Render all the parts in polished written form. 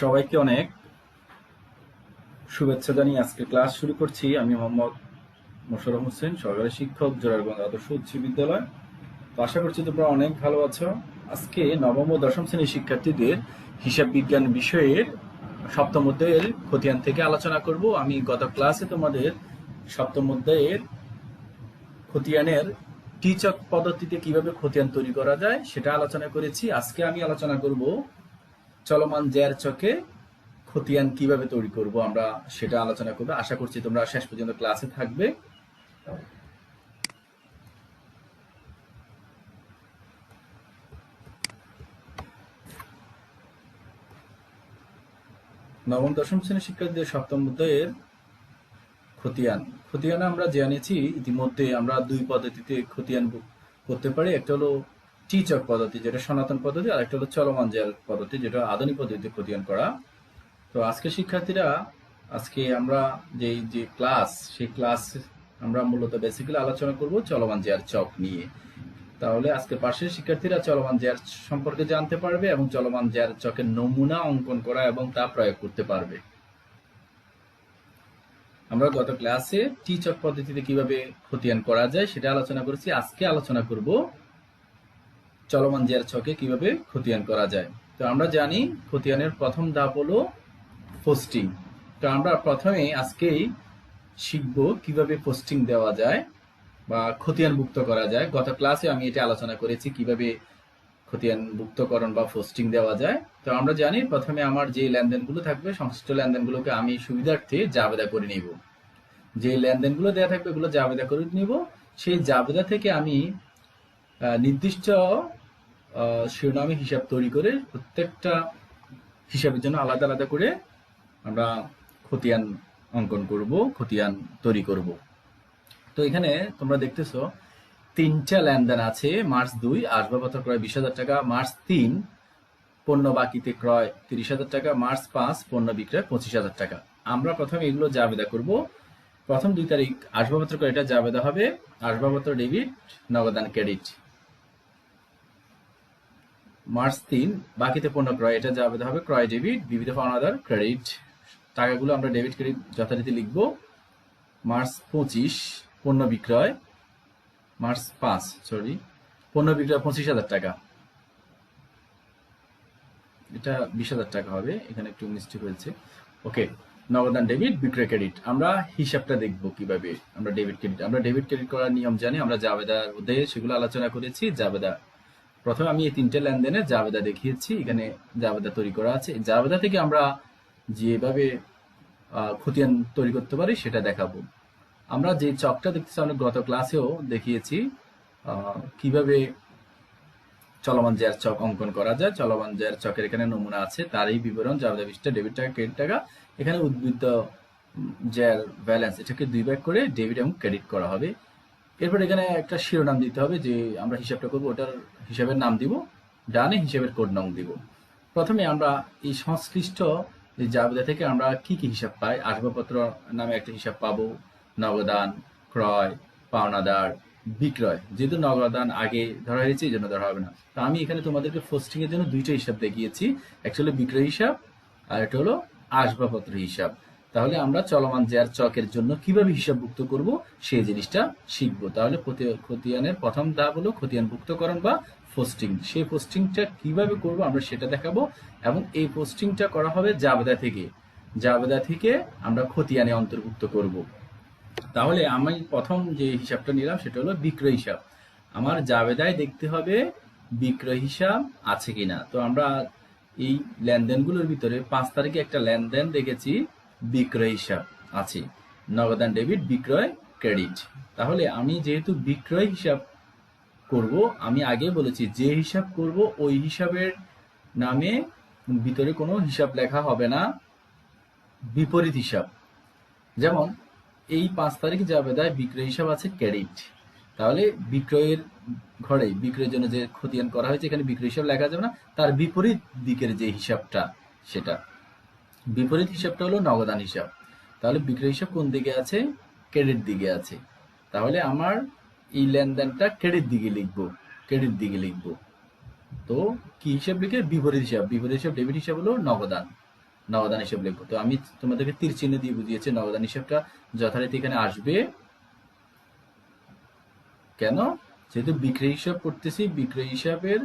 সবাইকে অনেক শুভেচ্ছা জানিয়ে আজকে ক্লাস শুরু করছি। আমি মোহাম্মদ মোশাররফ হোসেন, সহকারী শিক্ষক, জোরারগঞ্জ আদর্শ উচ্চ বিদ্যালয়। তো আশা করছি তোমরা অনেক ভালো আছো। আজকে নবম ও দশম শ্রেণীর শিক্ষার্থীদের হিসাব বিজ্ঞান বিষয়ের সপ্তম অধ্যায়ের খতিয়ান থেকে আলোচনা করব। আমি গত ক্লাসে তোমাদের সপ্তম অধ্যায়ের খতিয়ানের টিচক পদ্ধতিতে কিভাবে খতিয়ান তৈরি করা যায় সেটা আলোচনা করেছি। আজকে আমি আলোচনা করব চলমান জ্যার চকে খতিয়ান কিভাবে তৈরি করব, আমরা সেটা আলোচনা করব। আশা করছি তোমরা শেষ পর্যন্ত ক্লাসে থাকবে। নবম দশম শ্রেণীর শিক্ষার্থীদের সপ্তম অধ্যায়ের খতিয়ান খতিয়ানে আমরা জেনেছি ইতিমধ্যে আমরা দুই পদ্ধতিতে খতিয়ান করতে পারি। একটা হলো টিচক পদ্ধতি, যেটা সনাতন পদ্ধতি, আর একটা হলো চলমান জ্যার পদ্ধতি, যেটা আধুনিক পদ্ধতিতে খতিয়ান করা। তো আজকে শিক্ষার্থীরা, আজকে আমরা যে ক্লাস, সেই ক্লাস আমরা মূলত বেসিক্যালি আলোচনা করব চলমান জ্যার চক নিয়ে। তাহলে আজকে পাশের শিক্ষার্থীরা চলমান জ্যার সম্পর্কে জানতে পারবে এবং চলমান জ্যার চকের নমুনা অঙ্কন করা এবং তা প্রয়োগ করতে পারবে। আমরা গত ক্লাসে টি চক পদ্ধতিতে কিভাবে খতিয়ান করা যায় সেটা আলোচনা করেছি। আজকে আলোচনা করব চলমান জ্যার চকে কিভাবে খতিয়ান করা যায়। তো আমরা জানি খতিয়ানের প্রথম ধাপ হলো পোস্টিং। তো আমরা প্রথমে আজকেই শিখব কিভাবে পোস্টিং দেওয়া যায় বা খতিয়ানভুক্ত করা যায়। গত ক্লাসে আমি এটা আলোচনা করেছি কিভাবে খতিয়ানভুক্তকরণ বা পোস্টিং দেওয়া যায়। তো আমরা জানি প্রথমে আমার যে লেনদেনগুলো থাকবে, সংশ্লিষ্ট লেনদেনগুলোকে আমি সুবিধার্থে জাবেদা করে নিব। যে লেনদেনগুলো দেওয়া থাকবে এগুলো জাবেদা করে নিব। সেই জাবেদা থেকে আমি নির্দিষ্ট শিরোনামে হিসাব তৈরি করে প্রত্যেকটা হিসাবের জন্য আলাদা আলাদা করে আমরা খতিয়ান অঙ্কন করব, খতিয়ান তৈরি করব। তো এখানে তোমরা দেখতেছো তিনটা লেনদেন আছে। মার্চ 2 আসবাবপত্র ক্রয় 20,000 টাকা, মার্চ 3 পণ্য বাকিতে ক্রয় 30,000 টাকা, মার্চ 5 পণ্য বিক্রয় 25,000 টাকা। আমরা প্রথমে এগুলো জাবেদা করব। প্রথম 2 তারিখ আসবাবপত্র ক্রয়, এটা জাবেদা হবে আসবাবপত্র ডেবিট, নগদান ক্রেডিট। মার্চ 3 বাকিতে পণ্য ক্রয়, এটা জাবেদা হবে ক্রয় ডেবিট, বিবিধ পাওনাদার ক্রেডিট। টাকাগুলো আমরা ডেবিট ক্রেডিট যথারীতি লিখব। মার্চ 25 পণ্য বিক্রয়, মার্চ 5 পণ্য বিক্রয় 25,000 টাকা, এটা 20,000 টাকা হবে, এখানে একটু মিস্টেক হয়েছে। ওকে, নগদান ডেবিট, বিক্রয় ক্রেডিট। আমরা হিসাবটা দেখব কিভাবে আমরা ডেবিট ক্রেডিট করার নিয়ম জানি। আমরা জাবেদার অধ্যায়ে সেগুলো আলোচনা করেছি। জাবেদা প্রথমে আমি এই তিনটে লেনদেনের জাবেদা দেখিয়েছি, এখানে জাবেদা তৈরি করা আছে। জাবেদা থেকে আমরা যেভাবে খতিয়ান তৈরি করতে পারি সেটা দেখাবো। আমরা যে চকটা দেখতেছি, আমরা গত ক্লাসেও দেখিয়েছি কিভাবে চলমান জ্যার চক অঙ্কন করা যায়। চলমান জ্যার চকের এখানে নমুনা আছে, তারই বিবরণ, জাবেদা পৃষ্ঠা, ডেবিট টাকা, ক্রেডিট টাকা। এখানে উদ্বৃত্ত জ্যার ব্যালেন্স, এটাকে 2 ভাগ করে ডেবিট এবং ক্রেডিট করা হবে। এরপর এখানে একটা শিরোনাম দিতে হবে, যে আমরা হিসাবটা করবো ওটার হিসাবের নাম দিব, ডানে হিসাবের কোড নং দিব। প্রথমে আমরা এই সংশ্লিষ্ট জাবেদা থেকে আমরা কি কি হিসাব পাই। আসবাবপত্র নামে একটা হিসাব পাবো, নগদান, ক্রয়, পাওনাদার, বিক্রয়। যেহেতু নগদান আগে ধরা হয়েছে এই জন্য ধরা হবে না। তো আমি এখানে তোমাদেরকে পোস্টিং এর জন্য দুইটা হিসাব দেখিয়েছি, অ্যাকচুয়ালি বিক্রয় হিসাব আর এটা হলো আসবাবপত্র হিসাব। তাহলে আমরা চলমান জ্যার চকের জন্য কিভাবে হিসাবভুক্ত করব সেই জিনিসটা শিখবো। তাহলে খতিয়ানের প্রথম ধাপ হলো খতিয়ানভুক্তকরণ বা পোস্টিং। সেই পোস্টিংটা কিভাবে করব আমরা সেটা দেখাবো, এবং এই পোস্টিংটা করা হবে জাবেদা থেকে। জাবেদা থেকে আমরা খতিয়ানে অন্তর্ভুক্ত করব। তাহলে আমি প্রথম যে হিসাবটা নিলাম সেটা হলো বিক্রয় হিসাব। আমার জাবেদায় দেখতে হবে বিক্রয় হিসাব আছে কিনা। তো আমরা এই লেনদেনগুলোর ভিতরে 5 তারিখে একটা লেনদেন দেখেছি, বিক্রয় হিসাব আছে, নগদান ডেবিট, বিক্রয় ক্রেডিট। তাহলে আমি যেহেতু বিক্রয় হিসাব করব, আমি আগে বলেছি যে হিসাব করব ওই হিসাবের নামে ভিতরে কোনো হিসাব লেখা হবে না, বিপরীত হিসাব। যেমন এই 5 তারিখ জাবেদায় বিক্রয় হিসাব আছে ক্রেডিট, তাহলে বিক্রয়ের ঘরে বিক্রয়ের জন্য যে খতিয়ান করা হয়েছে এখানে বিক্রয় হিসাব লেখা যাবে না, তার বিপরীত দিকের যে হিসাবটা, সেটা বিপরীত হিসাবটা হলো নগদান হিসাব। তাহলে বিক্রয় হিসাব কোন দিকে আছে? ক্রেডিট দিকে আছে। তাহলে আমার এই লেনদেনটা ক্রেডিট দিকে লিখবো। তো কি হিসাব লিখে? বিপরীত হিসাব। বিপরীত হিসাব ডেবিট হিসাব হলো নগদান। নগদান হিসাব লিখবো। তো আমি তোমাদেরকে তীর চিহ্ন দিয়ে বুঝিয়েছি নগদান হিসাবটা যথারীতি এখানে আসবে। কেন? যেহেতু বিক্রয় হিসাব করতেছি, বিক্রয় হিসাবের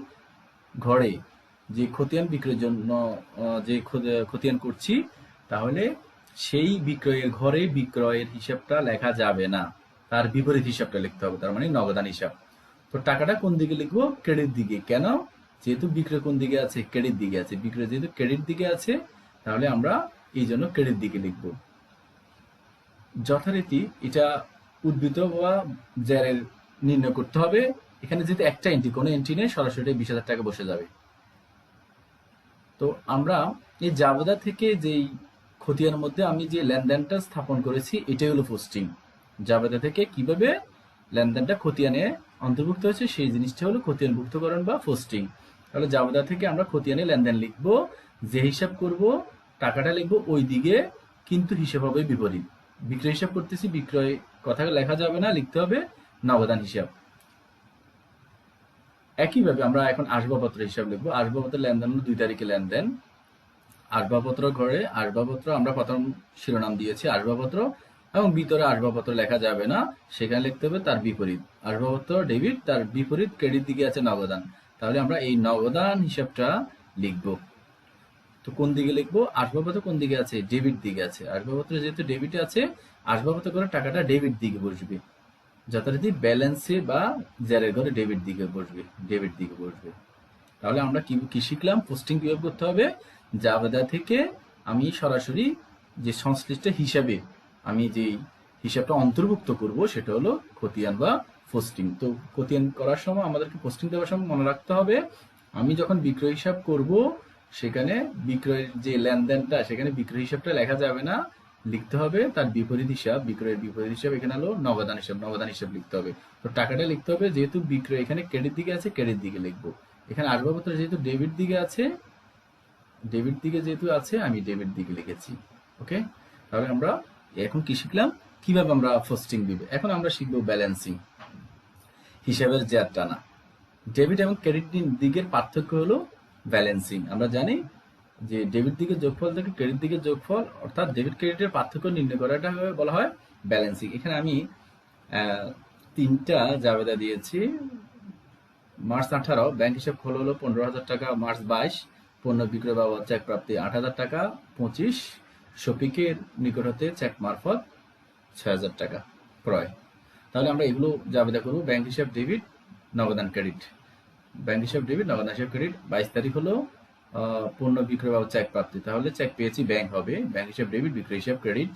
ঘরে যে খতিয়ান বিক্রয়ের জন্য যে খতিয়ান করছি, তাহলে সেই বিক্রয়ের ঘরে বিক্রয়ের হিসাবটা লেখা যাবে না, তার বিপরীত হিসাবটা লিখতে হবে, তার মানে নগদান হিসাব। তো টাকাটা কোন দিকে লিখবো? ক্রেডিট দিকে। কেন? যেহেতু বিক্রয় কোন দিকে আছে? ক্রেডিট দিকে আছে। বিক্রয় যেহেতু ক্রেডিট দিকে আছে, তাহলে আমরা এই জন্য ক্রেডিট দিকে লিখবো। যথারীতি এটা উদ্বৃত্ত বা জ্যারের নির্ণয় করতে হবে। এখানে যেহেতু একটা এন্ট্রি, কোনো এন্ট্রি নেই, সরাসরি 20,000 টাকা বসে যাবে। তো আমরা এই জাবেদা থেকে যেই খতিয়ানের মধ্যে আমি যে লেনদেনটা স্থাপন করেছি, এটাই হলো পোস্টিং। জাবেদা থেকে কিভাবে লেনদেনটা খতিয়ানে অন্তর্ভুক্ত হয়েছে সেই জিনিসটা হলো খতিয়ানভুক্তকরণ বা পোস্টিং। তাহলে জাবেদা থেকে আমরা খতিয়ানে লেনদেন লিখবো, যে হিসাব করব টাকাটা লিখবো ওই দিকে, কিন্তু হিসাব হবে বিপরীত। বিক্রয় হিসাব করতেছি, বিক্রয় কথা লেখা যাবে না, লিখতে হবে নগদান হিসাব। একইভাবে আমরা এখন আসবাবপত্র হিসাব লিখবো। আসবাবপত্র লেনদেন হলো 2 তারিখে লেনদেন। আসবাবপত্র ঘরে আসবাবপত্র আমরা প্রথম শিরোনাম দিয়েছি আসবাবপত্র, এবং ভিতরে আসবাবপত্র লেখা যাবে না, সেখানে লিখতে হবে তার বিপরীত। আসবাবপত্র ডেবিট, তার বিপরীত ক্রেডিট দিকে আছে নগদান। তাহলে আমরা এই নগদান হিসাবটা লিখব। তো কোন দিকে লিখবো? আসবাবপত্র কোন দিকে আছে? ডেবিট দিকে আছে। আসবাবপত্র যেহেতু ডেবিটে আছে, আসবাবপত্র করে টাকাটা ডেবিট দিকে বসবে। যথারীতি ব্যালেন্সে বা জ্যারের ঘরে ডেবিট দিকে বসবে, ডেবিট দিকে বসবে। তাহলে আমরা কি শিখলাম? পোস্টিং কিভাবে করতে হবে। জাবেদা থেকে আমি সরাসরি যে সংশ্লিষ্ট হিসাবে আমি যে হিসাবটা অন্তর্ভুক্ত করব, সেটা হলো খতিয়ান বা পোস্টিং। তো খতিয়ান করার সময় আমাদেরকে পোস্টিং দেওয়ার সময় মনে রাখতে হবে, আমি যখন বিক্রয় হিসাব করব, সেখানে বিক্রয়ের যে লেনদেনটা, সেখানে বিক্রয় হিসাবটা লেখা যাবে না, লিখতে হবে তার বিপরীত হিসাব। বিক্রয়ের বিপরীত হিসাব এখানে হলো নগদান হিসাব, নগদান হিসাব লিখতে হবে। তো টাকাটা লিখতে হবে, যেহেতু বিক্রয় এখানে ক্রেডিট দিকে আছে, ক্রেডিট দিকে লিখবো। এখানে আসবাবপত্র যেহেতু ডেবিট দিকে আছে, ডেবিট দিকে যেহেতু আছে, আমি ডেবিট দিকে লিখেছি। ওকে, তাহলে আমরা এখন কি শিখলাম? কিভাবে আমরা পোস্টিং দিব। এখন আমরা শিখবো ব্যালেন্সিং, হিসাবের জ্যার টানা। ডেবিট এবং ক্রেডিট দিকের পার্থক্য হলো ব্যালেন্সিং। আমরা জানি যে ডেবিট দিকে যোগফল থেকে ক্রেডিট দিকে যোগফল, অর্থাৎ ডেবিট ক্রেডিটের পার্থক্য নির্ণয় করাটা বলা হয় ব্যালেন্সিং। এখানে আমি 3টা জাবেদা দিয়েছি। মার্চ 18 ব্যাংক হিসাব খোলা হলো 15,000 টাকা। মার্চ 22 পণ্য বিক্রয় বাবদ চেক প্রাপ্তি 8,000 টাকা। 25 শফিকের নিকট হতে চেক মারফত 6,000 টাকা ক্রয়। তাহলে আমরা এগুলো জাবেদা করবো। ব্যাংক হিসাব ডেবিট, নগদান ক্রেডিট। ব্যাংক হিসাব ডেবিট, নগদান হিসাব ক্রেডিট। 22 তারিখ হলো পণ্য বিক্রয় বাবদ চেক প্রাপ্তি, তাহলে চেক পেয়েছি ব্যাংক হবে, ব্যাংক হিসাব ডেবিট, বিক্রয় হিসাব ক্রেডিট।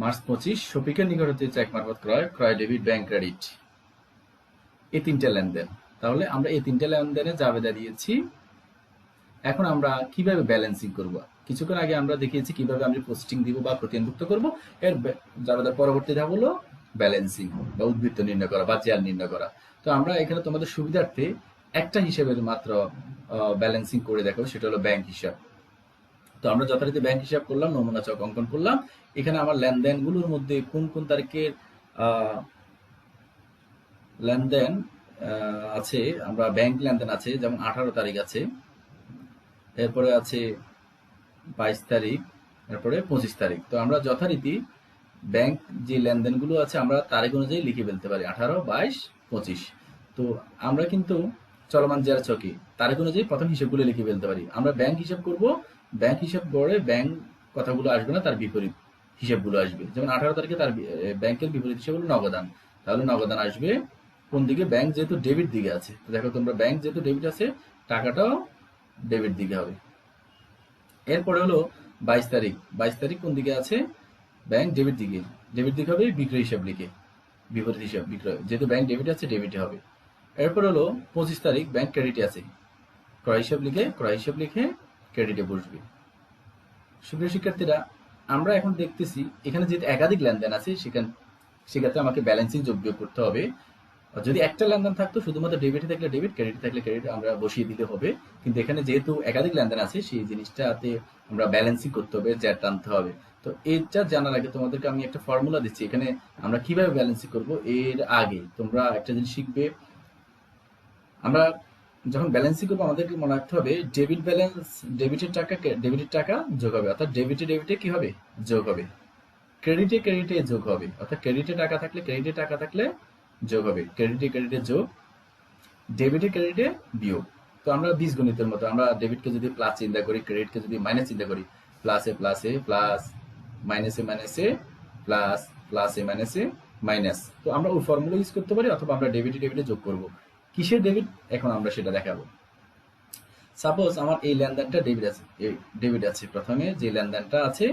মার্চ 25 শফিকের নিকট হতে চেক মারফত ক্রয়, ক্রয় ডেবিট, ব্যাংক ক্রেডিট। এই 3টে লেনদেন। তাহলে আমরা এই 3টে লেনদেনে জাবেদা দিয়েছি। এখন আমরা কিভাবে ব্যালেন্সিং করব? কিছুক্ষণ আগে আমরা দেখিয়েছি কিভাবে আমরা পোস্টিং দিব বা খতিয়ানভুক্ত করব। এর জাবেদার পরবর্তী ধাপ হলো ব্যালেন্সিং বা উদ্বৃত্ত নির্ণয় করা বা জ্যাল নির্ণয় করা। তো আমরা এখানে তোমাদের সুবিধার্থে একটা হিসাবের মাত্র ব্যালেন্সিং করে দেখো, সেটা হলো ব্যাংক হিসাব। তো আমরা যথারীতি ব্যাংক হিসাব করলাম, নমুনা চক অঙ্কন করলাম। এখানে আমার লেনদেনগুলোর মধ্যে কোন কোন তারিখের লেনদেন আছে, আমরা ব্যাংক লেনদেন আছে, যেমন 18 তারিখ আছে, এরপরে আছে 22 তারিখ, এরপরে 25 তারিখ। তো আমরা যথারীতি ব্যাংক যে লেনদেনগুলো আছে আমরা তারিখ অনুযায়ী লিখে ফেলতে পারি, 18, 22, 25। তো আমরা কিন্তু চলমান জেরা চকে তারিখ অনুযায়ী প্রথম হিসাবগুলো লিখে ফেলতে পারি। আমরা ব্যাংক হিসাব করব, ব্যাংক হিসাব গড়ে ব্যাংক কথাগুলো আসবে না, তার বিপরীত হিসাবগুলো আসবে। যেমন 18 তারিখে তার ব্যাংকের বিপরীত হিসাব হলো নগদান। তাহলে নগদান আসবে কোন দিকে? ব্যাংক যেহেতু ডেবিট দিকে আছে, তো দেখো তোমরা ব্যাংক যেহেতু ডেবিট আছে, টাকাটাও ডেবিট দিকে হবে। এরপরে হলো 22 তারিখ। 22 তারিখ কোন দিকে আছে? ব্যাংক ডেবিট দিকে, ডেবিট দিকে হবে, বিক্রয় হিসাব লিখে বিপরীত হিসাব বিক্রয়, যেহেতু ব্যাংক ডেবিট আছে ডেবিটে হবে। এরপর হলো 25 তারিখ, ব্যাংক ক্রেডিটে আছে, ক্রয় হিসাব লিখে, ক্রয় হিসাব লিখে ক্রেডিটে বসবে। সুপ্রিয় শিক্ষার্থীরা, আমরা এখন দেখতেছি এখানে যেহেতু একাধিক লেনদেন আছে, সেক্ষেত্রে আমাকে ব্যালেন্সিং যোগ বিয়োগ করতে হবে। যদি একটা লেনদেন থাকতো শুধুমাত্র ডেবিটে থাকলে ডেবিট, ক্রেডিটে থাকলে ক্রেডিট আমরা বসিয়ে দিতে হবে। কিন্তু এখানে যেহেতু একাধিক লেনদেন আছে, সেই জিনিসটাতে আমরা ব্যালেন্সিং করতে হবে, জ্যাট টানতে হবে। তো এটা জানার আগে তোমাদেরকে আমি একটা ফর্মুলা দিচ্ছি, এখানে আমরা কিভাবে ব্যালেন্সিং করব। এর আগে তোমরা একটা জিনিস শিখবে, আমরা যখন ব্যালেন্সিং করবো আমাদেরকে মনে রাখতে হবে ডেবিট ব্যালেন্স, ডেবিটের টাকা যোগ হবে, অর্থাৎ ডেবিটে কি হবে, যোগ হবে। ক্রেডিটে যোগ হবে, অর্থাৎ ক্রেডিটে টাকা থাকলে যোগ হবে, ক্রেডিটে যোগ, ক্রেডিটে বিয়োগ। তো আমরা বীজগণিতের মতো আমরা ডেবিটকে যদি প্লাস চিন্তা করি, ক্রেডিটকে যদি মাইনাস চিন্তা করি, প্লাসে প্লাস, মাইনাসে মাইনাস। তো আমরা ওই ফর্মুলা ইউজ করতে পারি, অথবা আমরা ডেবিটে যোগ করব। কিসের ডেবিট এখন আমরা সেটা দেখাবো। সাপোজ আমার এই লেনদেনটা ডেবিট আছে, প্রথমে যে লেনদেনটা আছে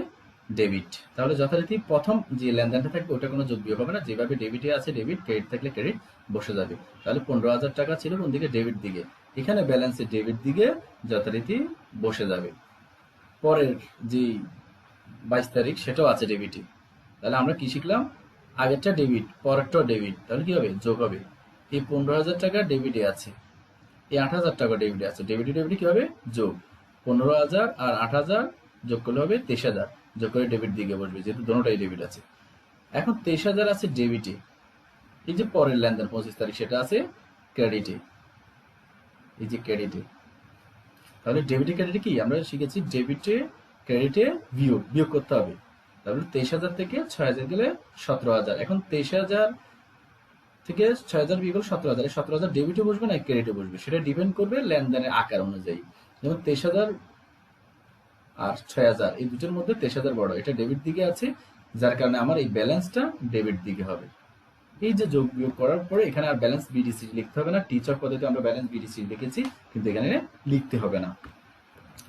ডেবিট, তাহলে যথারীতি প্রথম যে লেনদেনটা থাকবে ওটা কোনো যোগ বিয়োগ হবে না, যেভাবে ডেবিটে আছে ডেবিট, ক্রেডিট থাকলে ক্রেডিট বসে যাবে। তাহলে 15,000 টাকা ছিল কোন দিকে, ডেবিট দিকে, এখানে ব্যালেন্সে ডেবিট দিকে যথারীতি বসে যাবে। পরের যে 22 তারিখ সেটাও আছে ডেবিটে, তাহলে আমরা কি শিখলাম, আগেরটা ডেবিট পরেরটাও ডেবিট, তাহলে কি হবে, যোগ হবে। এই 15,000 টাকা ডেবিটে আছে, এই 8,000 টাকা ডেবিটে আছে, ডেবিটে কি হবে, যোগ। 15,000 আর 8,000 যোগ করলে হবে 23,000, যোগ করে ডেবিট দিকে বসবে, যেহেতু দুটোটাই ডেবিট আছে। এখন 23,000 আছে ডেবিটে, এই যে পরের লেনদেন 25 তারিখ সেটা আছে ক্রেডিটে, এই যে ক্রেডিটে। তাহলে ডেবিটে ক্রেডিটে কি আমরা শিখেছি, ডেবিটে ক্রেডিটে বিয়োগ করতে হবে। তাহলে 23,000 থেকে 6,000 গেলে 17,000। এখন 23,000 থেকে 6,000 বিয়োগ করলে 17,000, 17,000 ডেবিটে বসবে না ক্রেডিটে বসবে, সেটা ডিপেন্ড করবে লেনদেনের আকার অনুযায়ী। যেমন 23,000 আর 6,000 এই দুটোর মধ্যে 23,000 বড়, এটা ডেবিট দিকে আছে, যার কারণে আমার এই ব্যালেন্সটা ডেবিট দিকে হবে। এই যে যোগ বিয়োগ করার পরে এখানে আর ব্যালেন্স বিডিসি লিখতে হবে না, টিচার পদ্ধতিতে আমরা ব্যালেন্স বিডিসি লিখেছি, কিন্তু এখানে লিখতে হবে না।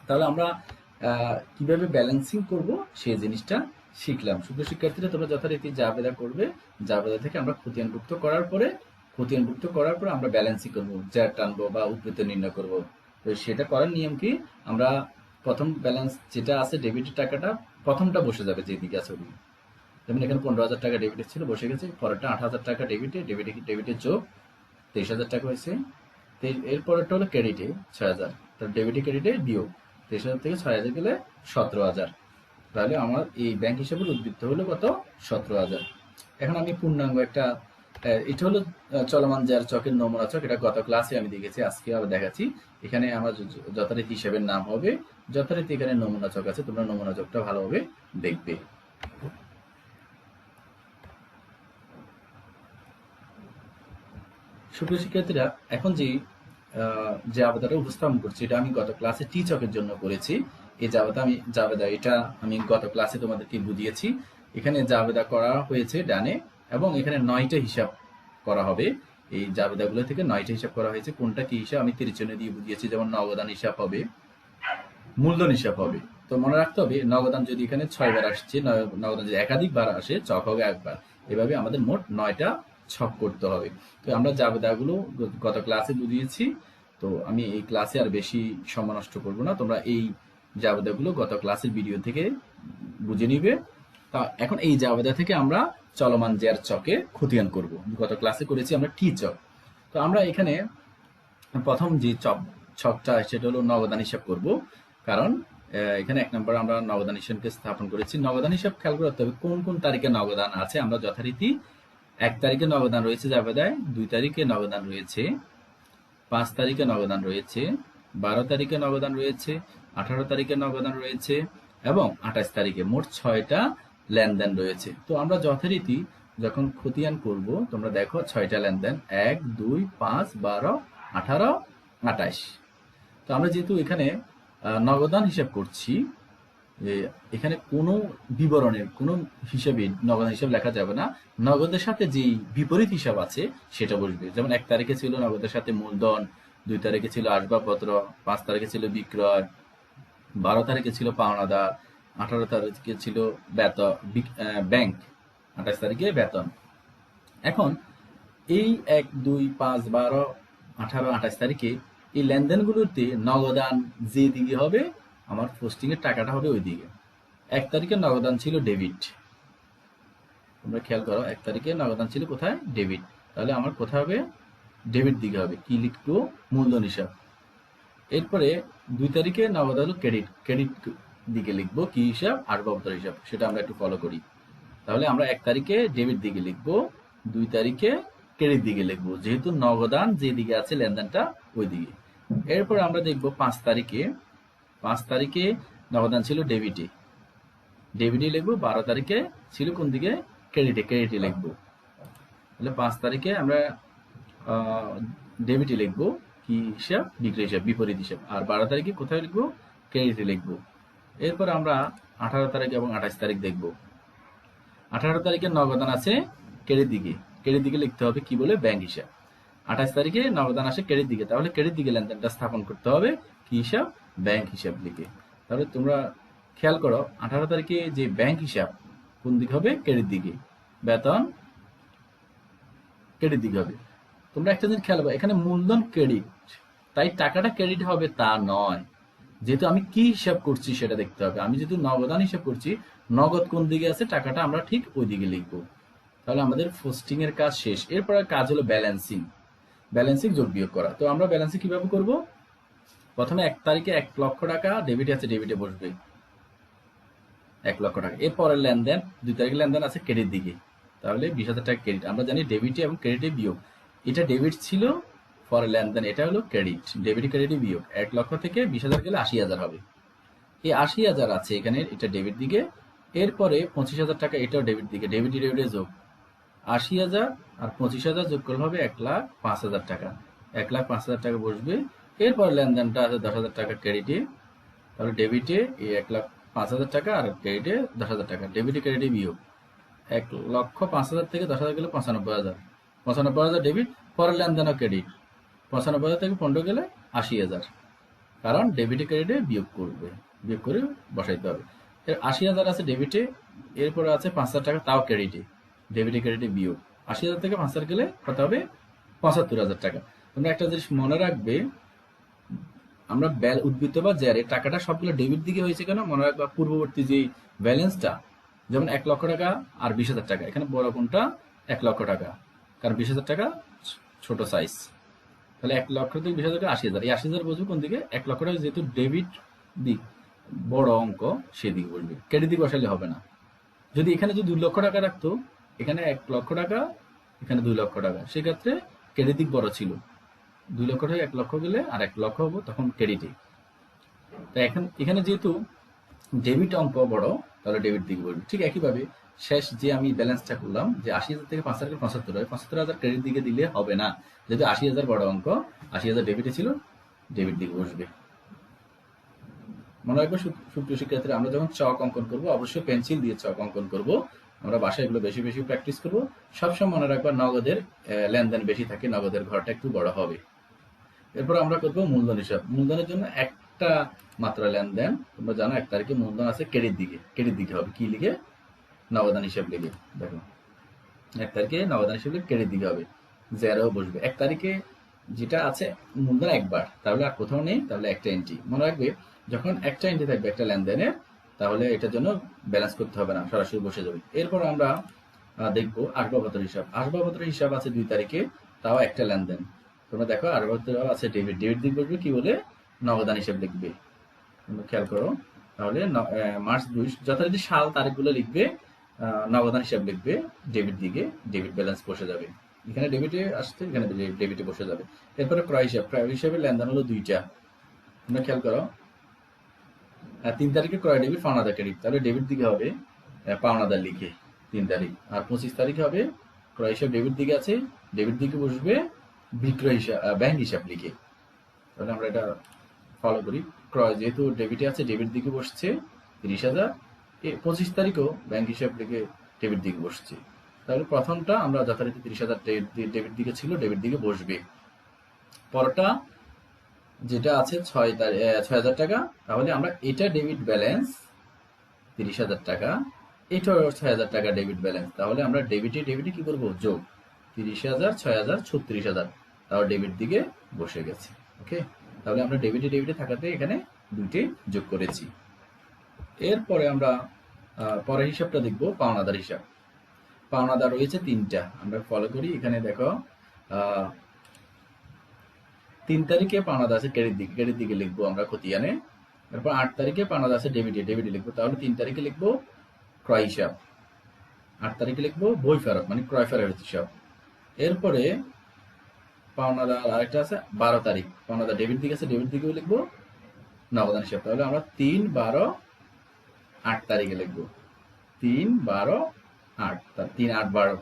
তাহলে আমরা কিভাবে ব্যালেন্সিং করব সেই জিনিসটা শিখলাম। শুধু শিক্ষার্থীরা তোমরা যথারীতি জাবেদা করবে, জাবেদা থেকে আমরা খতিয়ানভুক্ত করার পরে আমরা ব্যালেন্সিং করবো, জ্যাট টানবো বা উদ্বৃত্ত নির্ণয় করব। তো সেটা করার নিয়ম কি, আমরা প্রথম ব্যালেন্স যেটা আছে ডেবিটের টাকাটা প্রথমটা বসে যাবে যেদিকে আছে ওদিকে। যেমন এখানে 15,000 টাকা ডেবিটে ছিল, বসে গেছে। পরেরটা 8,000 টাকা ডেবিটে যোগ 23,000 টাকা হয়েছে। এরপরেরটা হলো ক্রেডিটে 6,000, তার ডেবিটে ক্রেডিটে বিয়োগ, 23,000 থেকে 6,000 গেলে 17,000। তাহলে আমার এই ব্যাংক হিসাবের উদ্বৃত্ত হলো কত, 17,000। এখন আমি পূর্ণাঙ্গ একটা, এটা হলো চলমান যার চকের নমুনা চক, এটা গত ক্লাসে আমি দেখেছি, আজকে আবার দেখাচ্ছি। এখানে আমার যথারীতি হিসাবের নাম হবে, যথারীতি এখানে নমুনা চক আছে, তোমরা নমুনা চকটা ভালোভাবে দেখবে। সুপ্রিয় শিক্ষার্থীরা, এখন যে জাবেদাটা উপস্থাপন করছি এটা আমি গত ক্লাসে টি চকের জন্য করেছি। এই জাবেদা এটা আমি গত ক্লাসে তোমাদেরকে বুঝিয়েছি। এখানে জাবেদা করা হয়েছে ডানে, এবং এখানে 9টা হিসাব করা হবে। এই জাবেদাগুলো থেকে 9টা হিসাব করা হয়েছে। কোনটা কি হিসাব আমি ত্রিচনে দিয়ে বুঝিয়েছি, যেমন নগদান হিসাব হবে, মূলধন হিসাব হবে। তো মনে রাখতে হবে নগদান যদি এখানে 6 বার আসছে, নগদান যদি একাধিক বার আসে, চক হবে একবার। এভাবে আমাদের মোট 9টা ছক করতে হবে। তো আমরা জাবেদাগুলো গত ক্লাসে বুঝিয়েছি, তো আমি এই ক্লাসে আর বেশি সময় নষ্ট করবো না, তোমরা এই জাবেদাগুলো গত ক্লাসের ভিডিও থেকে বুঝে নিবে। তা এখন এই জাবেদা থেকে আমরা চলমান জের চকে খতিয়ান করব। গত ক্লাসে করেছি আমরা টি চক। তো আমরা এখানে প্রথম যে ছকটা সেটা হলো নগদান হিসাব করব, কারণ এখানে 1 নম্বর আমরা নগদান হিসাবকে স্থাপন করেছি। নগদান হিসাব খেয়াল করতে হবে কোন কোন তারিখে নগদান আছে। আমরা যথারীতি 1 তারিখে নগদান রয়েছে জাবেদায়, 2 তারিখে নগদান রয়েছে, 5 তারিখে নগদান রয়েছে, 12 তারিখে নগদান রয়েছে, 18 তারিখে নগদান রয়েছে, এবং 28 তারিখে, মোট 6টা লেনদেন রয়েছে। তো আমরা যথারীতি যখন খতিয়ান করব, তোমরা দেখো 6টা লেনদেন, 1, 2, 5, 12, 18, 28। তো আমরা যেহেতু এখানে নগদান হিসাব করছি, এখানে কোনো বিবরণের কোনো হিসাবে নগদান হিসাব লেখা যাবে না। নগদের সাথে যে বিপরীত হিসাব আছে সেটা বসবে। যেমন 1 তারিখে ছিল নগদের সাথে মূলধন, 2 তারিখে ছিল আসবাবপত্র, 5 তারিখে ছিল বিক্রয়, 12 তারিখে ছিল পাওনাদার, 18 তারিখে ছিল বেতন, ব্যাংক, 28 তারিখে বেতন। এখন এই 1, 2, 5, 12, 18, 28 তারিখে এই লেনদেনগুলোতে নগদান যে দিকে হবে, আমার পোস্টিং এর টাকাটা হবে ওই দিকে। 1 তারিখে নগদান ছিল ডেবিট, তোমরা খেয়াল করো, 1 তারিখে নগদান ছিল কোথায়, ডেবিট। তাহলে আমার কোথায় হবে, ডেবিট দিকে হবে। কি লিখবো, মূলধন হিসাব। এরপরে 2 তারিখে নগদান হলো ক্রেডিট দিকে লিখবো কি হিসাব, আসবাবপত্র হিসাব। সেটা আমরা একটু ফলো করি। তাহলে আমরা 1 তারিখে ডেবিট দিকে লিখবো, 2 তারিখে ক্রেডিট দিকে লিখবো, যেহেতু নগদান যে দিকে আছে লেনদেনটা ওই দিকে। এরপর আমরা দেখব 5 তারিখে। 5 তারিখে নগদান ছিল ডেবিটে, ডেবিটে লিখবো। 12 তারিখে ছিল কোন দিকে, ক্রেডিটে, ক্রেডিটে লিখবো। তাহলে 5 তারিখে আমরা ডেবিটে লিখবো, কি হিসাব, বিক্রয় হিসাব, বিপরীত হিসাব। আর 12 তারিখে কোথায় লিখবো, ক্রেডিটে লিখবো। এরপর আমরা 18 তারিখ এবং 28 তারিখ দেখবো। 18 তারিখে নগদান আছে ক্রেডিট দিকে, ক্রেডিট দিকে লিখতে হবে কি বলে, ব্যাংক হিসাব। 28 তারিখে নগদান আসে ক্রেডিট দিকে, তাহলে ক্রেডিট দিকে লেনদেনটা স্থাপন করতে হবে কি হিসাব, ব্যাংক হিসাব লিখে। তাহলে তোমরা খেয়াল করো 18 তারিখে যে ব্যাংক হিসাব কোন দিকে হবে, ক্রেডিট দিকে, বেতন ক্রেডিট দিকে হবে। তোমরা একটা জিনিস খেয়াল করো, এখানে মূলধন ক্রেডিট, তাই টাকাটা ক্রেডিট হবে তা নয়। যেহেতু আমি কি হিসাব করছি সেটা দেখতে হবে। আমি যেহেতু নগদান হিসাব করছি, নগদ কোন দিকে আছে, টাকাটা আমরা ঠিক ওই দিকে লিখবো। তাহলে আমাদের পোস্টিং এর কাজ শেষ। এরপর কাজ হলো ব্যালেন্সিং, ব্যালেন্সিং যোগ বিয়োগ করা। তো আমরা ব্যালেন্সিং কিভাবে করব, প্রথমে 1 তারিখে 1,00,000 টাকা ডেবিটে আছে, ডেবিটে বসবে 1,00,000 টাকা। এরপরের লেনদেন 2 তারিখে লেনদেন আছে ক্রেডিট দিকে, তাহলে 20,000 টাকা ক্রেডিট। আমরা জানি ডেবিটে এবং ক্রেডিটে বিয়োগ, এটা ডেবিট ছিল পরের লেনদেন, এটা হলো ক্রেডিট। ডেবিট ক্রেডিটে বিয়োগ 1,00,000 থেকে 20,000 গেলে 80,000 হবে। এই 80,000 আছে এখানে, এটা ডেবিট দিকে। এরপরে 25,000 টাকা, এটাও ডেবিট দিকে, ডেবিট ডেবিটে যোগ 80,000 আর 25,000 যোগ করলে হবে 1,05,000 টাকা, 1,05,000 টাকা বসবে। এরপর লেনদেনটা আছে 10,000 টাকা ক্রেডিটে, তাহলে ডেবিটে এই 1,05,000 টাকা আর ক্রেডিটে 10,000 টাকা, ডেবিটে ক্রেডিটে বিয়োগ 1,05,000 থেকে 10,000 গেলে 95,000, 95,000 ডেবিট। পরের লেনদেনও ক্রেডিট, 95,000 থেকে 15 গেলে 80,000, কারণ ডেবিটে ক্রেডিটে বিয়োগ করবে, বিয়োগ করে বসাইতে হবে। এর 80,000 আছে ডেবিটে, এরপরে আছে 5,000 টাকা তাও ক্রেডিটে, ডেবিটে ক্রেডিটে বিয়োগ 80,000 থেকে 5,000 গেলে কত হবে, 75,000 টাকা। তোমরা একটা জিনিস মনে রাখবে, আমরা উদ্বৃত্ত বা জের টাকাটা সবগুলো ডেবিট দিকে হয়েছে কেন, মনে রাখবা পূর্ববর্তী যে ব্যালেন্সটা, যেমন 1,00,000 টাকা আর 20,000 টাকা, এখানে বড় কোনটা, 1,00,000 টাকা, কারণ 20,000 টাকা ছোট সাইজ। তাহলে 1,00,000 থেকে 20,000 টাকা 80,000, এই 80,000 বসবে কোন দিকে, 1,00,000 টাকা যেহেতু ডেবিট দিক, বড় অঙ্ক, সেদিকে বসবে, ক্রেডিট দিকে বসালে হবে না। যদি এখানে যদি 2,00,000 টাকা রাখতো, এখানে 1,00,000 টাকা, এখানে 2,00,000 টাকা, সেক্ষেত্রে ক্রেডিট দিক বড় ছিল, 2,00,000 থেকে 1,00,000 গেলে আর 1,00,000 হবো, তখন ক্রেডিটে। তাই এখন এখানে যেহেতু ডেবিট অঙ্ক বড়, তাহলে ডেবিট দিকে বলবি। ঠিক একইভাবে শেষ যে আমি ব্যালেন্সটা করলাম, যে 80,000 থেকে 5,000 75 হয়, 75,000 ক্রেডিট দিকে দিলে হবে না, যেহেতু 80,000 বড় অঙ্ক, 80,000 ডেবিটে ছিল, ডেবিট দিকে বসবে। মনে রাখবো সুপ্রিয় শিক্ষার্থীরা, আমরা যখন চক অঙ্কন করবো, অবশ্যই পেন্সিল দিয়ে চক অঙ্কন করবো। আমরা বাসায় এগুলো বেশি বেশি প্র্যাকটিস করবো। সবসময় মনে রাখবা নগদের লেনদেন বেশি থাকে, নগদের ঘরটা একটু বড় হবে। এরপর আমরা করবো মূলধন হিসাব। মূলধনের জন্য একটা মাত্র লেনদেন, তোমরা জানো 1 তারিখে মূলধন আছে ক্রেডিট দিকে, ক্রেডিট দিকে হবে কি লিখে, নগদান হিসাব লিখে। দেখো 1 তারিখে নগদান হিসাব লিখে ক্রেডিট দিকে হবে, জেরো বসবে। 1 তারিখে যেটা আছে মূলধন একবার, তাহলে আর কোথাও নেই, তাহলে একটা এন্ট্রি। মনে রাখবে যখন একটা এন্ট্রি থাকবে একটা লেনদেনের, তাহলে এটার জন্য ব্যালেন্স করতে হবে না, সরাসরি বসে যাবে। এরপর আমরা দেখবো আসবাবপত্র হিসাব। আসবাবপত্র হিসাব আছে 2 তারিখে, তাও একটা লেনদেন। তোমরা দেখো আসবাবপত্র আছে ডেবিট, ডেবিট দিক বসবে কি বলে, নগদান হিসাব লিখবে। তোমরা খেয়াল করো, তাহলে মার্চ 2 যথারীতি সাল তারিখগুলো লিখবে, নগদান হিসাব লিখবে ডেবিট দিকে, ডেবিট ব্যালেন্স বসে যাবে। এখানে ডেবিটে আসছে, এখানে ডেবিটে বসে যাবে। এরপরে ক্রয় হিসাব, ক্রয় হিসাবের লেনদেন হলো 2টা। তোমরা খেয়াল করো, 3 তারিখে ক্রয় ডেবিট, পাওনাদার ক্রেডিট, তাহলে ডেবিট দিকে হবে পাওনাদার লিখে 3 তারিখ। আর 25 তারিখে হবে ক্রয় হিসাব ডেবিট দিকে আছে, ডেবিট দিকে বসবে বিক্রয় হিসাব, ব্যাংক হিসাব লিখে। তাহলে আমরা এটা ফলো করি। ক্রয় যেহেতু ডেবিটে আছে, ডেবিট দিকে বসছে 30,000, 25 তারিখও ব্যাংক হিসাব লিখে ডেবিট দিকে বসছে। তাহলে প্রথমটা আমরা যথারীতি 30,000 ডেবিট দিকে ছিল, ডেবিট দিকে বসবে। পরটা যেটা আছে 6,000 টাকা, তাহলে আমরা এটা ডেবিট ব্যালেন্স 30,000 টাকা, এটাও 6,000 টাকা ডেবিট ব্যালেন্স, তাহলে আমরা ডেবিটে ডেবিটে কি করবো, যোগ 30,000, 6,000, 36,000, তাও ডেবিট দিকে বসে গেছে। ওকে, তাহলে আমরা ডেবিটে ডেবিটে থাকাতে এখানে দুইটি যোগ করেছি। এরপরে আমরা পরের হিসাবটা দেখবো পাওনাদার হিসাব। পাওনাদার রয়েছে 3টা, আমরা ফলো করি। এখানে দেখো 3 তারিখে পাওনাদার আছে ক্রেডিট দিকে, ক্রেডিট দিকে লিখবো আমরা খতিয়ানে। এরপর 8 তারিখে পাওনাদার আছে ডেবিটে, ডেবিটে লিখবো। তাহলে 3 তারিখে লিখবো ক্রয় হিসাব, 8 তারিখে লিখবো বই ফেরত মানে ক্রয় ফেরত হিসাব। এরপরে পাওনাদার আরেকটা আছে 12 তারিখ, পাওনাদার ডেবিট দিকে আছে, ডেবিট দিকেও লিখবো নগদান হিসাব। তাহলে আমরা 3-12-8 তারিখে লিখবো 3-12-8, 3-8-12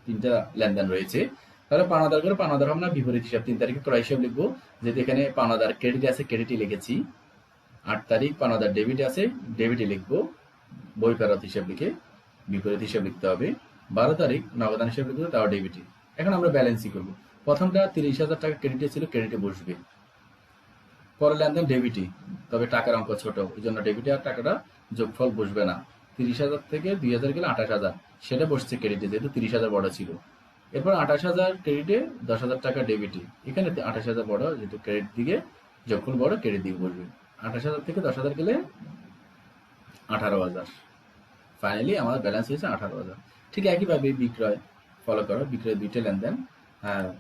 তিনটা লেনদেন রয়েছে। তাহলে পাওনাদার করে পাওনাদার হবে না, বিপরীত হিসাব 3 তারিখে ক্রয় হিসাব লিখবো, যেহেতু এখানে পাওনাদার ক্রেডিট আছে ক্রেডিটই লিখেছি। 8 তারিখ পাওনাদার ডেবিট আছে ডেবিটই লিখবো, বই ফেরত হিসাব লিখে বিপরীত হিসাব লিখতে হবে। 12 তারিখ নগদান হিসাব লিখবো, তাও ডেবিটই। এখন আমরা ব্যালেন্সই করবো। প্রথমটা 30,000 টাকা ক্রেডিটে ছিল, ক্রেডিটে বসবে। পরের লেনদেন ডেবিটই, তবে টাকার অঙ্ক ছোট, এই জন্য ডেবিটে আর টাকাটা যোগফল বসবে না। 30,000 থেকে 2,000 গেলে 28,000, সেটা বসছে ক্রেডিটে, যেহেতু 30,000 বড় ছিল। এরপর 28,000 ক্রেডিটে, 10,000 টাকা ডেবিটে। এখানে 28,000 বড়, যেহেতু ক্রেডিট দিকে যোগফল বড়, ক্রেডিট দিকে বসবে। 28,000 থেকে 10,000 গেলে 18,000। ফাইনালি আমার ব্যালেন্স হয়েছে 18,000। ঠিক একইভাবে বিক্রয় ফলো করো, বিক্রয় দুইটা লেনদেন,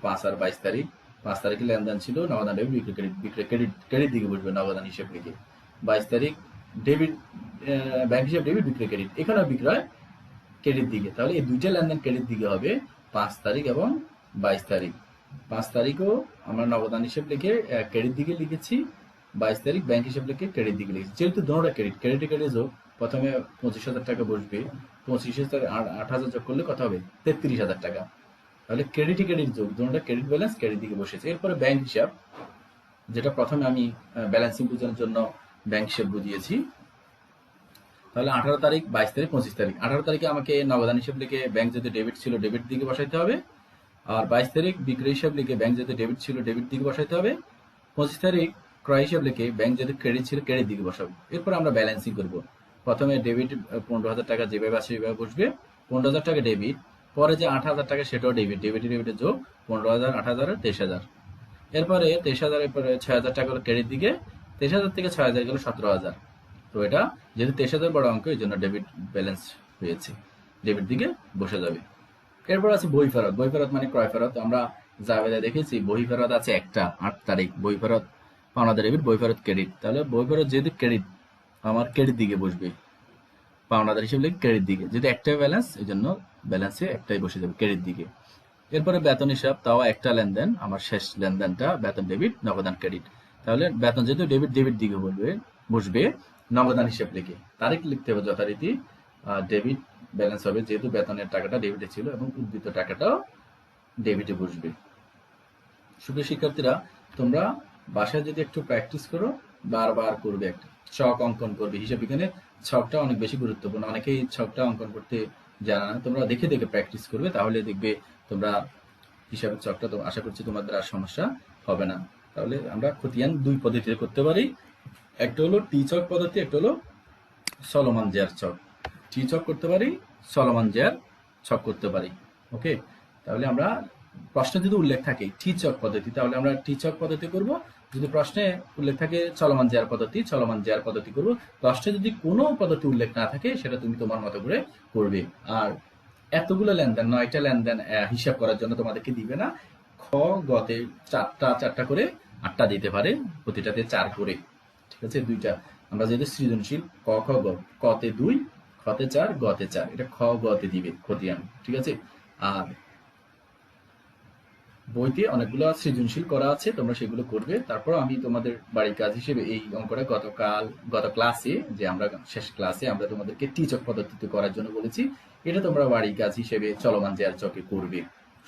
5 আর 22 তারিখ। 5 তারিখে লেনদেন ছিল নগদান ডেবিট, বিক্রয় ক্রেডিট, বিক্রয় ক্রেডিট ক্রেডিট দিকে বসবে নগদান হিসেব লিখে। 22 তারিখ ডেবিট, ব্যাংক হিসাব ডেবিট, বিক্রয় ক্রেডিট, এখানেও বিক্রয় ক্রেডিট দিকে। তাহলে এই দুইটা লেনদেন ক্রেডিট দিকে হবে 5 তারিখ এবং 22 তারিখ। 5 তারিখও আমরা নগদান হিসেব লিখে ক্রেডিট দিকে লিখেছি, 22 তারিখ ব্যাংক হিসেব লিখে ক্রেডিট দিকে লিখেছি। যেহেতু দুটোটা ক্রেডিট, ক্রেডিটে ক্রেডিট যোগ, প্রথমে 25,000 টাকা বসবে, 25,000 8,000 যোগ করলে কত হবে? 33,000 টাকা। তাহলে ক্রেডিটে ক্রেডিট যোগ, দুটোটা ক্রেডিট ব্যালেন্স ক্রেডিট দিকে বসেছে। এরপরে ব্যাংক হিসাব, যেটা প্রথমে আমি ব্যালেন্সিং বোঝানোর জন্য ব্যাংক হিসাব বুঝিয়েছি। তাহলে 18 তারিখ 22 তারিখ 25 তারিখ, 18 তারিখে আমাকে নগদান হিসাব লিখে ব্যাংক যদি ডেবিট ছিল ডেবিট দিকে বসাইতে হবে, আর 22 তারিখ বিক্রয় হিসাব লিখে ব্যাংক যদি ডেবিট ছিল ডেবিট দিকে বসাইতে হবে, 25 তারিখ ক্রয় হিসাব লিখে ব্যাংক যদি ক্রেডিট ছিল ক্রেডিট দিকে বসাবো। এরপর আমরা ব্যালেন্সিং করব। প্রথমে ডেবিট 15,000 টাকা যেভাবে আসে সেভাবে বসবে, 15,000 টাকা ডেবিট, পরে যে 8,000 টাকা সেটাও ডেবিট, ডেবিটে যোগ 15,000 8,000 23,000। এরপরে 23,000 এরপরে 6,000 টাকা হলো ক্রেডিট দিকে, 23,000 থেকে 6,000 গেল 17,000। তো এটা যেহেতু 23,000 বড় অঙ্ক, এই জন্য ডেবিট ব্যালেন্স হয়েছে, ডেবিট দিকে বসে যাবে। এরপর আছে বই ফেরত। বই ফেরত মানে ক্রয় ফেরত। আমরা জাবেদা দেখেছি বই ফেরত আছে একটা, 8 তারিখ বই ফেরত, পাওনাদার ডেবিট, বই ফেরত ক্রেডিট। তাহলে বই ফেরত যেহেতু ক্রেডিট, আমার ক্রেডিট দিকে বসবে, পাওনাদার হিসেবে ক্রেডিট দিকে, যেহেতু একটাই ব্যালেন্স এই জন্য ব্যালেন্সে একটাই বসে যাবে ক্রেডিট দিকে। এরপরে বেতন হিসাব, তাও একটা লেনদেন, আমার শেষ লেনদেনটা বেতন ডেবিট নগদান ক্রেডিট। তাহলে বেতন যেহেতু ডেবিট ডেবিট দিকে বসবে নগদান হিসেব লিখে, তারিখ লিখতে হবে যথারীতি, ডেবিট ব্যালেন্স হবে, যেহেতু বেতনের টাকাটা ডেবিটে ছিল এবং উদ্ধৃত টাকাটাও ডেবিটে বসবে। সুপ্রিয় শিক্ষার্থীরা, তোমরা বাসায় যদি একটু প্র্যাকটিস করো, বারবার করবে, একটা ছক অঙ্কন করবে। হিসাব বিজ্ঞানে ছকটা অনেক বেশি গুরুত্বপূর্ণ, অনেকেই ছকটা অঙ্কন করতে জানা না। তোমরা দেখে দেখে প্র্যাকটিস করবে, তাহলে দেখবে তোমরা হিসাবের ছকটা, তো আশা করছি তোমাদের আর সমস্যা হবে না। তাহলে আমরা খতিয়ান দুই পদ্ধতিতে করতে পারি, একটা হলো টি ছক পদ্ধতি, একটা হলো সলোমন জিয়ার ছক। টি ছক করতে পারি, সলোমন জিয়ার ছক করতে পারি। ওকে, তাহলে আমরা প্রশ্নে যদি উল্লেখ থাকে টি ছক পদ্ধতি, তাহলে আমরা টি ছক পদ্ধতি করব। যদি প্রশ্নে উল্লেখ থাকে চলমান জিয়ার পদ্ধতি, চলমান জিয়ার পদ্ধতি করব। প্রশ্নে যদি কোনো পদ্ধতি উল্লেখ না থাকে, সেটা তুমি তোমার মতো করে করবে। আর এতগুলো লেনদেন, 9টা লেনদেন হিসাব করার জন্য তোমাদেরকে দিবে না। খ গতে 4টা করে 8টা দিতে পারে, প্রতিটাতে 4 করে। ঠিক আছে, 2টা। আমরা যেহেতু সৃজনশীল, ক খ গ, কতে 2, খতে 4, গতে 4, এটা খ গতে দিবে খতিয়ান। ঠিক আছে, আর বইতে অনেকগুলো সৃজনশীল করা আছে, তোমরা সেগুলো করবে। তারপর আমি তোমাদের বাড়ির কাজ হিসেবে এই অঙ্কটা গত ক্লাসে, যে আমরা শেষ ক্লাসে আমরা তোমাদেরকে টি ছক পদ্ধতিতে করার জন্য বলেছি, এটা তোমরা বাড়ির কাজ হিসেবে চলমান জিয়ার ছকে করবে।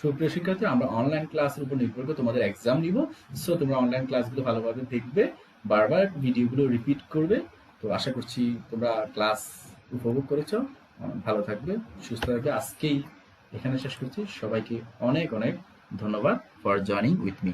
সুপ্রিয় শিক্ষার্থী, আমরা অনলাইন ক্লাসের উপর নির্ভর করে তোমাদের এক্সাম নিব। সো তোমরা অনলাইন ক্লাসগুলো ভালোভাবে দেখবে, বারবার ভিডিওগুলো রিপিট করবে। তো আশা করছি তোমরা ক্লাস উপভোগ করেছো। ভালো থাকবে, সুস্থ থাকবে। আজকেই এখানে শেষ করছি। সবাইকে অনেক অনেক ধন্যবাদ for joining with me.